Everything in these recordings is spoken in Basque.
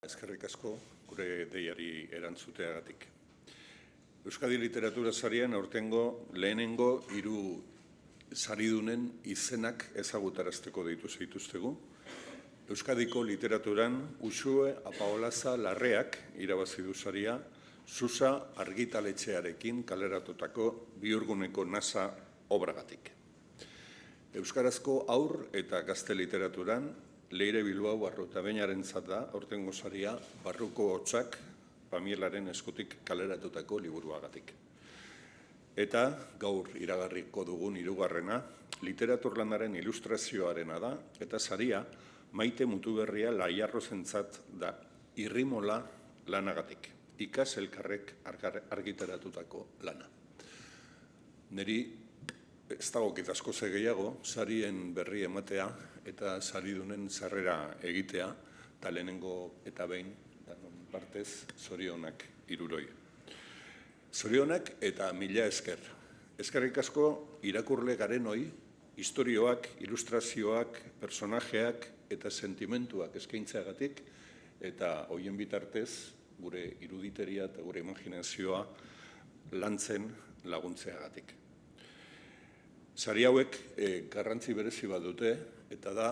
Eskerrik asko gure deiari erantzuteagatik. Euskadi Literatura Sarian aurtengo lehenengo 3 saridunen izenak ezagutarazteko deitu zaituztegu. Euskadiko literaturan Uxue Apaolaza Larreak irabazi du saria Susa argitaletxearekin kaleratutako Bihurguneko nasa obragatik. Euskarazko haur eta gazte literaturan Leire Bilbao Arrotabeñarentzat da aurtengo saria Barruko Hotsak Pamielaren eskutik kaleratutako liburuagatik. Eta gaur iragarriko dugun 3. literaturlanaren ilustrazioarena da eta saria Maite Mutuberria Laiarrozentzat da Irrimola lanagatik. Ikas elkarrek argitaratutako lana. Neri ez dagokit asko gehiago, sarien berri ematea eta saridunen sarrera egitea, eta lehenengo eta behin, danon partez, zorionak 3. Zorionak eta mila esker. Eskerrik asko irakurle garenoi, istorioak, ilustrazioak, personajeak eta sentimentuak eskaintzeagatik, eta hoien bitartez, gure iruditeria eta gure imaginazioa lantzen laguntzeagatik. Sari hauek garrantzi berezi bat dute, eta da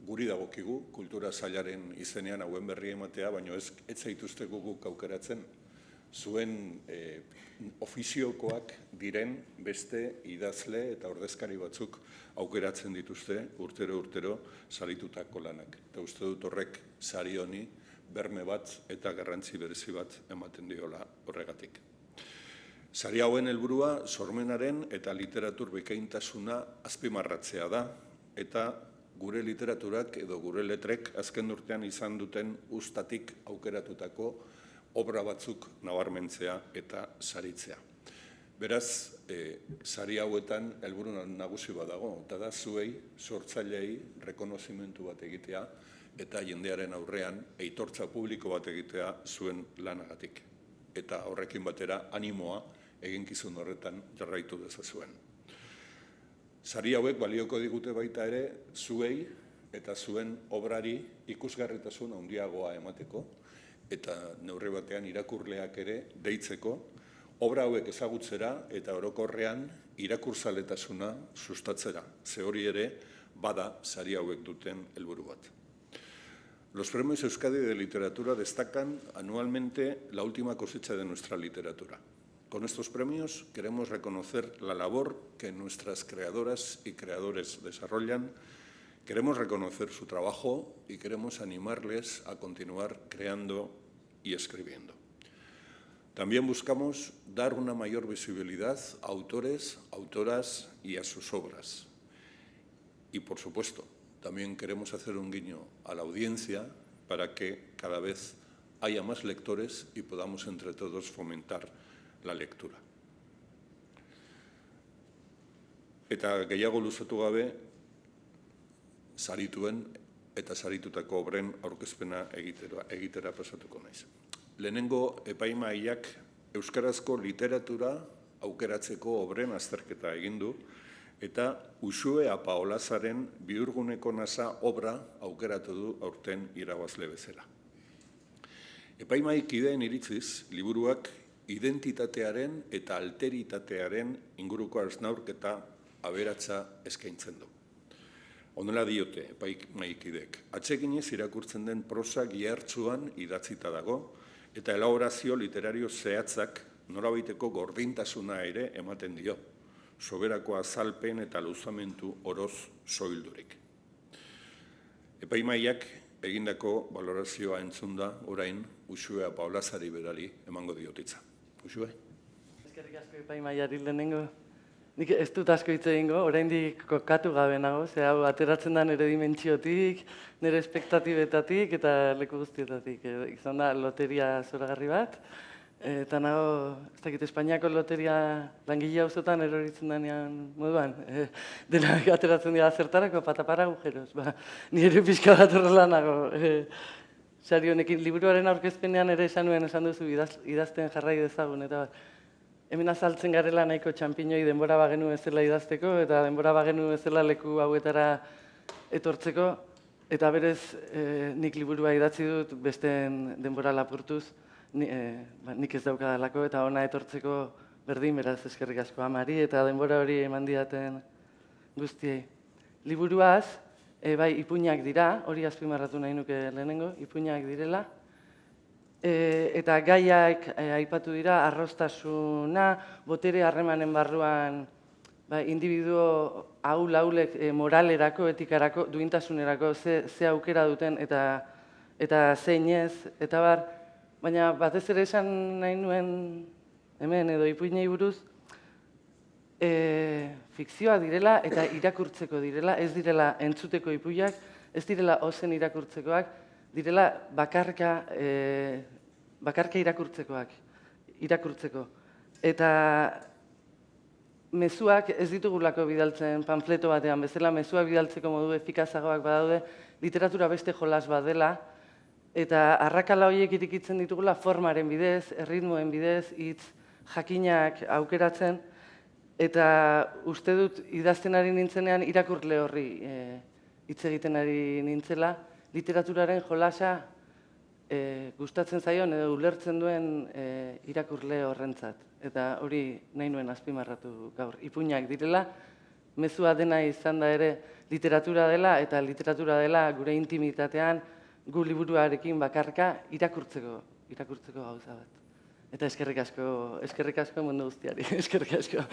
guri dagokigu, kultura sailaren izenean hauen berri ematea, baina ez zaituztegu guk aukeratzen, zuen ofiziokoak diren beste idazle eta ordezkari batzuk aukeratzen dituzte urtero saritutako lanak. Eta uste dut horrek sari honi berme bat eta garrantzi berezi bat ematen diola horregatik. Sari hauen helburua sormenaren eta literatur bikaintasuna azpimarratzea da, eta gure literaturak edo gure letrek azken urtean izan duten uztatik aukeratutako obra batzuk nabarmentzea eta saritzea. Beraz, sari hauetan helburu nagusi badago, eta da zuei, sortzaileei, rekonozimentu bat egitea, eta jendearen aurrean aitortza publiko bat egitea zuen lanagatik. Eta horrekin batera animoa eginkizun horretan jarraitu dezazuen. Sari hauek balioko digute baita ere zuei eta zuen obrari ikusgarritasun handiagoa emateko eta neurri batean irakurleak ere deitzeko obra hauek ezagutzera eta orokorrean irakurzaletasuna sustatzera. Ze hori ere bada sari hauek duten helburu bat. Los premios Euskadi de Literatura destacan anualmente la última cosecha de nuestra literatura. Con estos premios queremos reconocer la labor que nuestras creadoras y creadores desarrollan, queremos reconocer su trabajo y queremos animarles a continuar creando y escribiendo. También buscamos dar una mayor visibilidad a autores, autoras y a sus obras. Y, por supuesto, también queremos hacer un guiño a la audiencia para que cada vez haya más lectores y podamos entre todos fomentar la lectura. Eta gehiago luzatu gabe, sarituen eta saritutako obren aurkezpena egitera pasatuko naiz. Lehenengo epaimahaiak euskarazko literatura aukeratzeko obren azterketa egin du, eta Uxue Apaolazaren Bihurguneko nasa obra aukeratu du aurten irabazle bezala. Epaimahaikideen iritziz, liburuak identitatearen eta alteritatearen inguruko hausnarketa aberatsa eskaintzen du. Honela diote epaimahaikideek, atseginez irakurtzen den prosa gihartsuan idatzita dago, eta elaborazio literario zehatzak norabaiteko gordintasuna ere ematen dio, soberako azalpen eta luzamentu oroz soildurik. Epaimahaiak egindako balorazioa entzun da orain Uxue Apaolazari berari emango diotitza. Uxue? Eskerrik asko epaimahaiari lehenengo. Nik ez dut asko hitz egingo, oraindik kokatu gabe nago, ze hau ateratzen da nire dimentsiotik, nire espektatibetatik eta leku guztietatik. Izan da loteria zoragarri bat, eta nago, ez dakit, Espainiako loteria langile hauzotan eroritzen denean moduan. Dela ateratzen dira zertarako patapara agujeros. Nire pixka bat horrela nago. Sari honekin liburuaren aurkezpenean ere esan duzu idazten jarrai dezagun, eta hemen azaltzen garela nahiko txanpinoi denbora bagenu bezala idazteko, eta denbora bagenu bezala leku hauetara etortzeko, Eta berez, nik liburua idatzi dut besteen denbora lapurtuz, nik ez daukadalako eta ona etortzeko berdin, beraz eskerrik asko amari eta denbora hori eman didaten guztiei. Liburuaz, bai, ipuinak dira, hori azpimarratu nahi nuke lehenengo, ipuinak direla. Eta gaiak aipatu dira, arrostasuna, botere harremanen barruan, individuo ahul-ahulek moralerako, etikarako, duintasunerako ze aukera duten eta zein ez, eta bar, baina batez ere esan nahi nuen hemen edo ipuinei buruz, fikzioa direla eta irakurtzeko direla, ez direla entzuteko ipuiak, ez direla ozen irakurtzekoak, direla bakarka irakurtzeko. Eta mezuak ez ditugulako bidaltzen panfleto batean, bezala mezuak bidaltzeko modu efikazagoak badaude, literatura beste jolas bat dela, eta arrakala horiek irikitzen ditugula formaren bidez, erritmoen bidez, hitz jakinak aukeratzen, eta uste dut idazten ari nintzenean irakurle horri hitz egiten ari nintzela, literaturaren jolasa gustatzen zaion edo ulertzen duen irakurle horrentzat. Eta hori nahi nuen azpimarratu gaur. Ipuinak direla, mezua dena izan da ere literatura dela, eta literatura dela gure intimitatean, gu liburuarekin bakarka irakurtzeko gauza bat. Eta eskerrik asko mundu guztiari, eskerrik asko.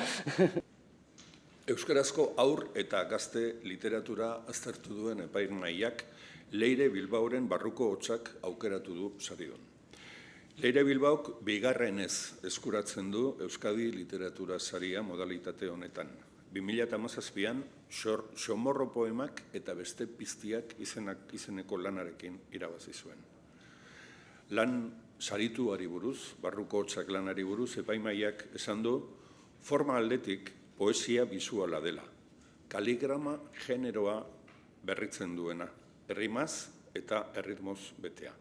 Euskarazko haur eta gazte literatura aztertu duen epaimahaiak Leire Bilbaoren barruko hotsak aukeratu du saridun. Leire Bilbaok bigarrenez eskuratzen du Euskadi literatura saria modalitate honetan. 2017an Xomorro poemak eta beste piztiak izeneko lanarekin irabazi zuen. Lan sarituari buruz, barruko hotsak lanari buruz, epaimahaiak esan du forma aldetik poesia bisuala dela, kaligrama generoa berritzen duena, errimaz eta erritmoz betea.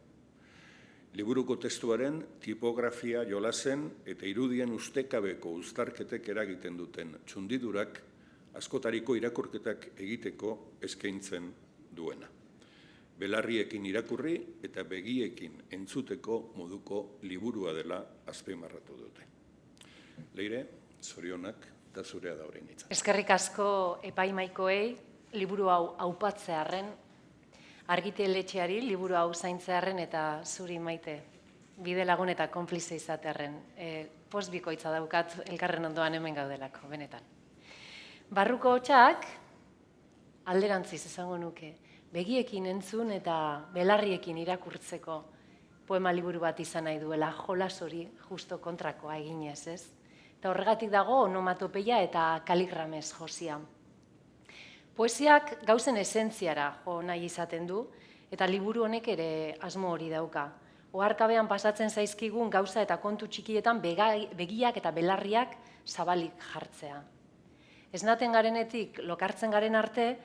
Liburuko testuaren tipografia jolasen eta irudien ustekabeko uztarketek eragiten duten txundidurak askotariko irakurketak egiteko eskaintzen duena. Belarriekin irakurri eta begiekin entzuteko moduko liburua dela azpimarratu dute. Leire, zorionak eta zurea da orain hitza. Eskerrik asko epaimaikoei liburu hau aupatzearren, argitaletxeari liburu hau zaintzearren eta zuri Maite bide lagun eta konplize izatearren. Postbikoitza daukat elkarren ondoan hemen gaudelako, benetan. Barruko hotsak alderantziz esango nuke, begiekin entzun eta belarriekin irakurtzeko poema liburu bat izan nahi duela, jolas hori justo kontrakoa eginez, ez? Eta horregatik dago onomatopeia eta kaligramez josia. Poesiak gauzen esentziara jo nahi izaten du, eta liburu honek ere asmo hori dauka. Oharkabean pasatzen zaizkigun gauza eta kontu txikietan begiak eta belarriak zabalik jartzea. Esnaten garenetik lokartzen garen arte,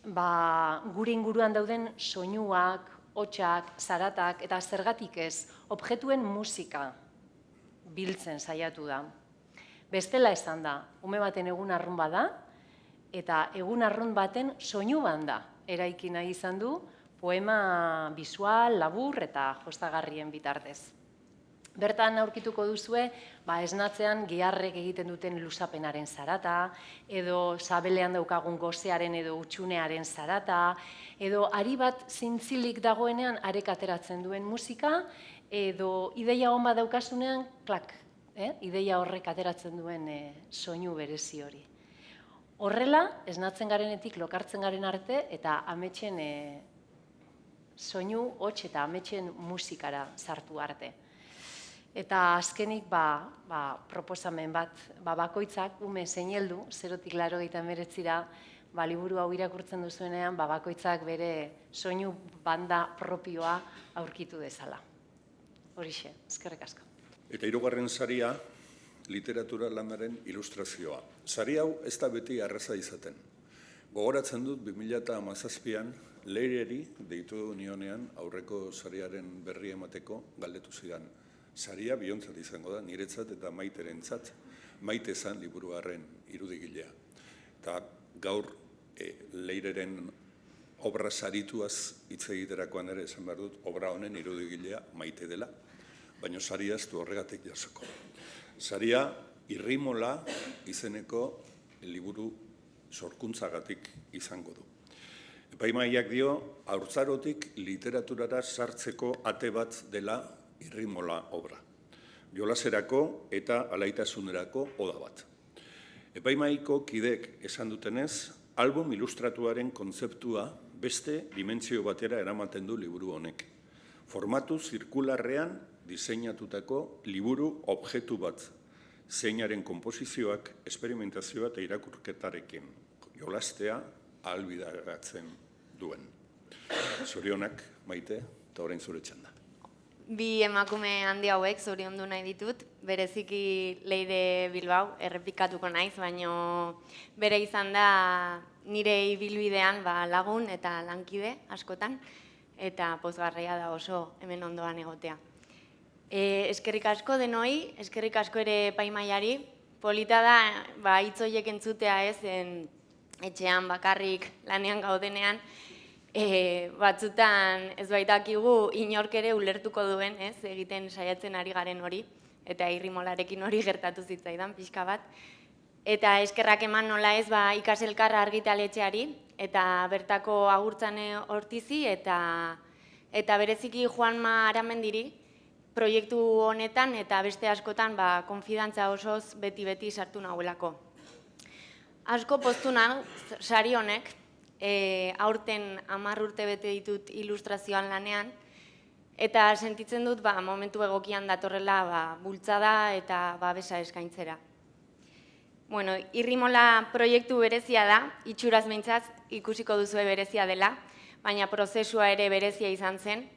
gure inguruan dauden soinuak, hotsak, zaratak eta zergatik ez, objektuen musika biltzen saiatu da. Bestela esan da, ume baten egun arrun bada, eta egun arrun baten soinu banda eraiki nahi izan du poema bisual, labur eta jostagarrien bitartez. Bertan aurkituko duzue, esnatzean giharrek egiten duten luzapenaren zarata, edo sabelean daukagun gozearen edo utxunearen zarata, edo ari bat zintzilik dagoenean arek ateratzen duen musika, edo ideia hon bat daukasunean, klak, ideia horrek ateratzen duen soinu berezi hori. Horrela, esnatzen garenetik lokartzen garen arte eta ametsen soinu, hots eta ametsen musikara sartu arte. Eta azkenik proposamen bat, bakoitzak ume zein heldu, 0tik 89ra, liburu hau irakurtzen duzuenean, bakoitzak bere soinu banda propioa aurkitu dezala. Horixe, eskerrik asko. Eta hirugarren saria, literatura lanaren ilustrazioa. Sari hau ez da beti arraza izaten. Gogoratzen dut 2017an Leireri deitu nionean aurreko sariaren berri emateko galdetu zidan. Saria biontzat izango da, niretzat eta Maiterentzat, Maite zan liburuaren irudigilea. Eta gaur Leireren obra sarituaz hitz egiterakoan ere esan behar dut, obra honen irudigilea maite dela, baina saria ez du horregatik jasoko. Saria Irrimola izeneko liburu sorkuntzagatik izango du. Epaimahaiak dio, haurtzarotik literaturara sartzeko ate bat dela Irrimola obra. Jolaserako eta alaitasunerako oda bat. Epaimahaiko kideek esan dutenez, album ilustratuaren kontzeptua beste dimentsio batera eramaten du liburu honek. Formatu zirkularrean diseinatutako liburu objektu bat, zeinaren konposizioak, esperimentazioa eta irakurketarekin jolastea ahalbideratzen duen. Zorionak, Maite, eta orain zure txanda. Bi emakume handi hauek zoriondu nahi ditut, bereziki Leire Bilbao, errepikatuko naiz, baino bere izan da nire ibilbidean lagun eta lankide askotan, eta pozgarria da oso hemen ondoan egotea. Eskerrik asko denoi, eskerrik asko ere epaimahaiari, polita da hitz horiek entzutea etxean bakarrik lanean gaudenean, batzutan ez baitakigu inork ere ulertuko duen, egiten saiatzen ari garen hori, eta Irrimolarekin hori gertatu zitzaidan pixka bat. Eta eskerrak eman nola ez Ikaselkarra argitaletxeari, eta bertako Agurtzane Ortizi, eta bereziki Juanma Aramendiri, proiektu honetan eta beste askotan konfidantza osoz beti sartu nahuelako. Asko poztu nahu, sari honek, aurten 10 urte bete ditut ilustrazioan lanean, eta sentitzen dut momentu egokian datorrela bultzada eta babesa eskaintzera. Irrimola proiektu berezia da, itxuraz behintzat ikusiko duzue berezia dela, baina prozesua ere berezia izan zen.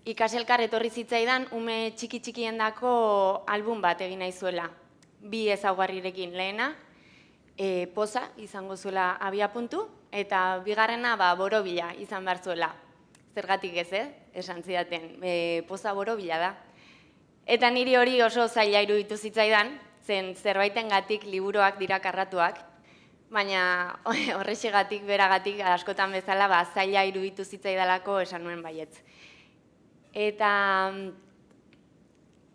Ikaselkar etorri zitzaidan ume txikiendako album bat egin nahi zuela, 2 ezaugarrirekin. Lehena, poza izango zuela abiapuntu, eta bigarrena borobila izan behar zuela. Zergatik ez, esan zidaten, poza borobila da. Eta niri hori oso zaila iruditu zitzaidan, zen zerbaitengatik liburuak dira karratuak, baina horrexegatik beragatik askotan bezala zaila iruditu zitzaidalako esan nuen baietz. Eta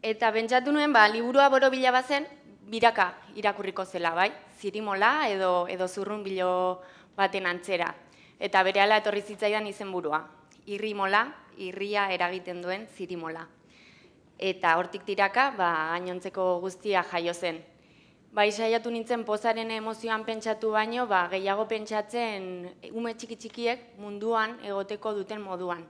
pentsatu nuen, liburua borobila bazen, biraka irakurriko zela, bai? Zirimola edo zurrunbilo baten antzera. Eta berehala etorri zitzaidan izenburua. Irrimola, irria eragiten duen zirimola. Eta hortik tiraka, gainontzeko guztia jaio zen. Bai, saiatu nintzen pozaren emozioan pentsatu baino, gehiago pentsatzen ume txikiek munduan egoteko duten moduan.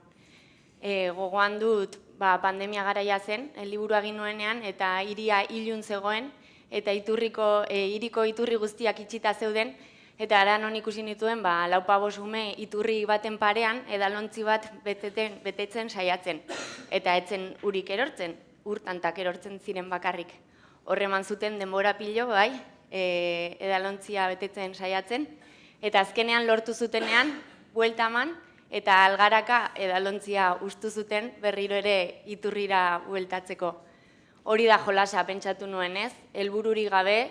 Gogoan dut pandemia garaia zen, liburua egin nuenean, eta hiria ilun zegoen, eta hiriko iturri guztiak itxita zeuden, eta ara non ikusi nituen 4-5 ume iturri baten parean, edalontzi bat betetzen saiatzen. Eta etzen urik erortzen, urtantak erortzen ziren bakarrik. Horreman zuten denbora pilo, bai, edalontzia betetzen saiatzen, eta azkenean lortu zutenean, buelta eman, eta algaraka edalontzia ustu zuten berriro ere iturrira bueltatzeko. Hori da jolasa pentsatu nuen ez, helbururik gabe,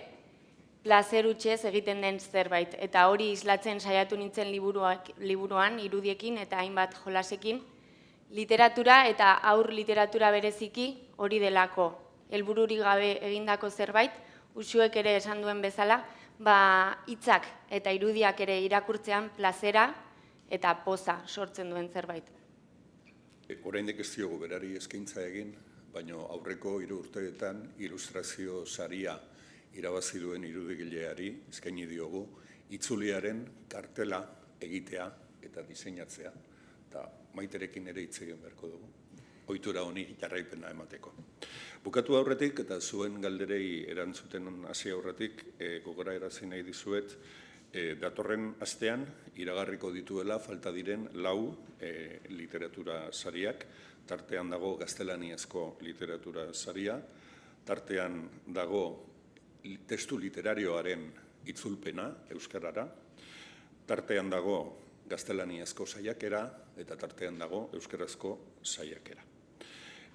plazer utxez egiten den zerbait. Eta hori islatzen saiatu nintzen liburuan, irudiekin eta hainbat jolasekin, literatura eta aur literatura bereziki hori delako. Helbururik gabe egindako zerbait, usuek ere esan duen bezala, hitzak eta irudiak ere irakurtzean plazera eta poza sortzen duen zerbait. Oraindik ez diogu berari eskaintza egin, baina aurreko 3 urteetan ilustrazio saria irabazi duen irudigileari eskaini diogu itzuliaren kartela egitea eta diseinatzea, eta Maiterekin ere hitz egin beharko dugu, ohitura honi jarraipena emateko. Bukatu aurretik eta zuen galderei erantzuten hasi aurretik gogorarazi nahi dizuet, datorren astean iragarriko dituela falta diren 4 literatura sariak, tartean dago gaztelaniazko literatura saria, tartean dago testu literarioaren itzulpena euskarara, tartean dago gaztelaniazko saiakera eta tartean dago euskarazko saiakera.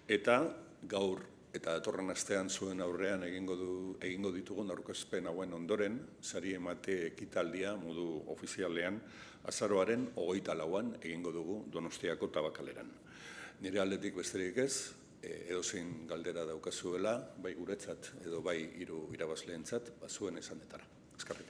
Eta gaur eta datorren astean zuen aurrean egingo ditugun aurkezpen hauen ondoren, sari emate ekitaldia modu ofizialean azaroaren 24an egingo dugu Donostiako Tabakaleran. Nire aldetik besterik ez, edozein galdera daukazuela, bai guretzat edo bai hiru irabazleentzat, zuen esanetara. Eskerrik asko.